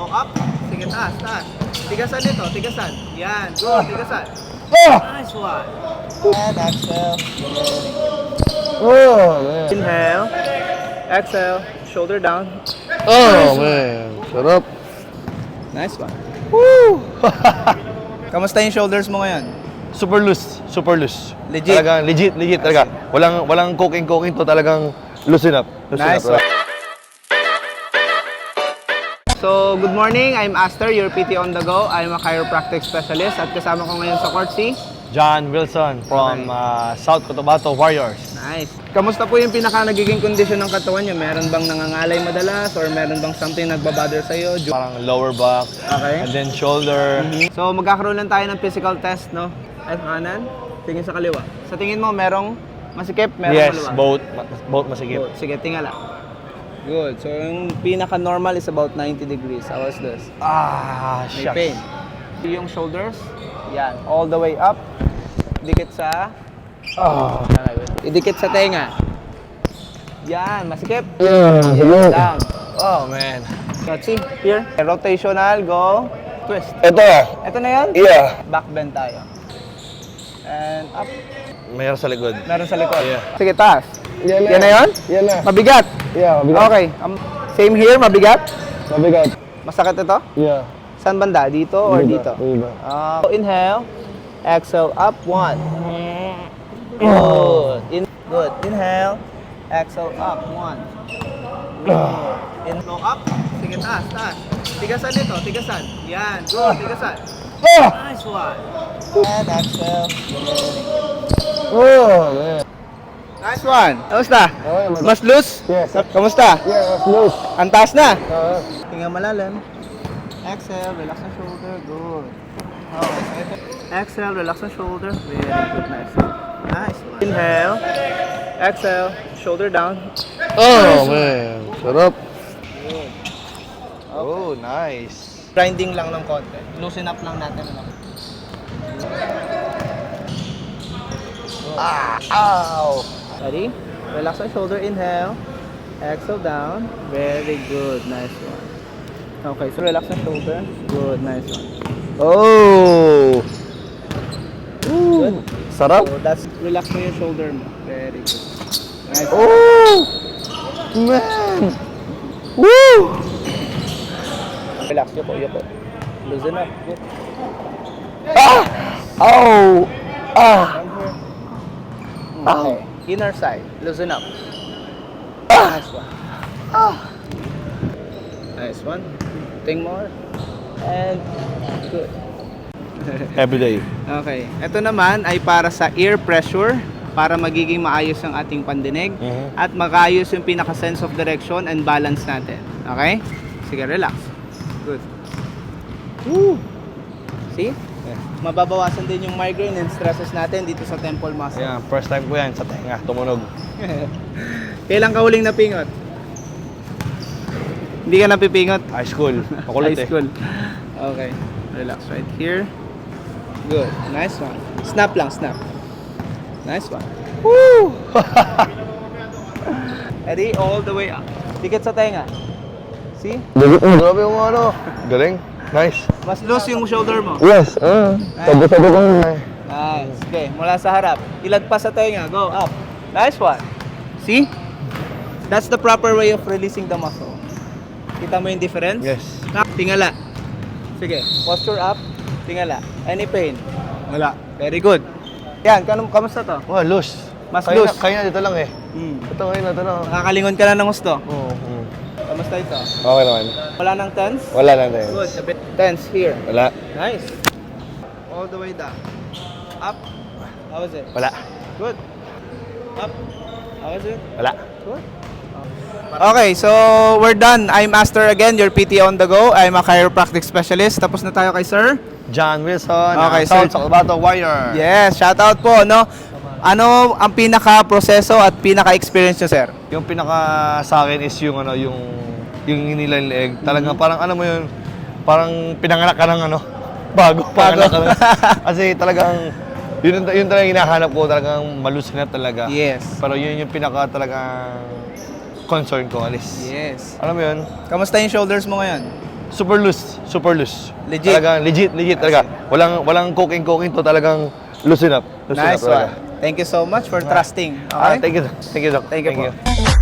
So up. Sige, taas, taas. Tigasan dito, tigasan. Yan, good, tigasan. Nice one. And exhale. Oh, man. Inhale. Exhale. Shoulder down. Oh, man. Sarap. Nice one. Woo! Kamusta yung shoulders mo ngayon? Super loose. Super loose. Legit? Talagang legit talaga. Walang cooking to, talagang loosen up. Nice one. So, good morning. I'm Aster, your PT on the go. I'm a chiropractic specialist at kasama ko ngayon sa court si John Wilson from South Cotabato Warriors. Nice. Kamusta po yung pinaka nagiging kondisyon ng katawan nyo? Meron bang nangangalay madalas or meron bang something nagbabother sa'yo? Parang lower back, Okay. and then shoulder. So, magkakaroon lang tayo ng physical test, no? Ay, kanan. Tingin sa kaliwa. Sa tingin mo, merong masikip, merong Yes, maluwag? both masigip. Sige, tingala. Good. So, yung pinaka-normal is about 90 degrees. How is this? May Shucks. pain. Yung shoulders, yan. All the way up. Dikit sa... Idikit sa tenga. Yan, masikip. Yan, down. Oh, man. So, see, here. Rotational, go. Twist. Ito. Ito na yan? Yeah. Back bend tayo. And up. Mayroon sa likod. Meron sa likod. Yeah. Sige, taas. Yan Yan na yun? Yan na. Mabigat. Yeah, Okay. Same here, mabigat. Mabigat. Masakit ito? Yeah. Saan banda? Dito or dito? So inhale. Exhale, up. One. Good. Good. Inhale. Exhale, up. One. Inhale, up. Sige, taas, taas. Tigasan dito, tigasan. Yan. Good, tigasan. Nice one. And exhale. Oh, man. Nice one. Kamusta? Okay, Mas loose? Yes. Kamusta? Yeah, that's loose. Ang taas na. Hinga malalim. Exhale, relax ang shoulder. Good. Exhale, relax ang shoulder. Very good. Nice. Nice. Inhale. Exhale. Shoulder down. Oh, man. Sarap. Oh, nice. Grinding lang ng konti. Loosen up lang natin. Ow. Ready? Relax ang shoulder. Inhale. Exhale down. Very good. Nice one. Okay, so relax ang shoulder. Good. Nice one. Oh. Good. Sarap. So that's relax mo yung shoulder mo. Very good. Nice. Oh. Man. Woo. Relax. Yoko. Loosen up. Good. Ah. Oh. Ah. Okay. Inner side. Loosen up. Nice one. Nice one. Think more. And good. Every day. Okay. Ito naman ay para sa ear pressure, para magiging maayos ang ating pandinig at makaayos yung pinaka-sense of direction and balance natin. Okay? Sige, relax. Good. Woo! See? Mababawasan din yung migraine and stresses natin dito sa temple muscle. Yeah, first time ko yan sa tenga, tumunog. Kailan ka huling napingot? Hindi ka napipingot? High school. Makulit High school. Okay. Relax right here. Good. Nice one. Snap lang, snap. Nice one. Woo! Ready? All the way up. Dikit sa tenga. See? Grabe yung ano. Galing. Nice. Mas loose yung shoulder mo. Yes. Sabi ko nga. Nice. Okay, mula sa harap. Ilagpas sa tenga. Go up. Nice one. See? That's the proper way of releasing the muscle. Kita mo yung difference? Yes. Tingala. Sige. Posture up. Tingala. Any pain? Wala. Very good. Yan. Kamusta to? Wow, loose. Mas Kaya loose. Kaya dito lang eh. Hmm. Ito ngayon na ito na. Nakakalingon ka na ng gusto. Oo. Kamusta ito? Okay naman. Wala nang tense? Wala lang tayo. Good. A bit tense here. Wala. Nice. All the way down. Up. How was it? Wala. Good. Up. How was it? Wala. Good. Okay, so we're done. I'm Aster again, your PT on the go. I'm a chiropractic specialist. Tapos na tayo kay sir. John Wilson. Okay, South sir. Cotabato Warrior. Yes, shout out po, no? Ano ang pinaka-proseso at pinaka-experience nyo, sir? Yung pinaka sa akin is yung ano, yung hinilang leeg. Talagang parang ano mo yun, parang pinanganak ka ng ano, bago panganak ka ng, kasi talagang yun talagang hinahanap ko, talagang malusin na talaga. Yes. Pero yun yung pinaka talagang concern ko, alis. Yes. Alam mo yun? Kamusta yung shoulders mo ngayon? Super loose, super loose. Legit? Talagang legit talaga. Walang cooking to, talagang loosen up. Loosen Nice up talaga. one. Thank you so much for trusting. Okay? Thank you, Doc. Thank you po.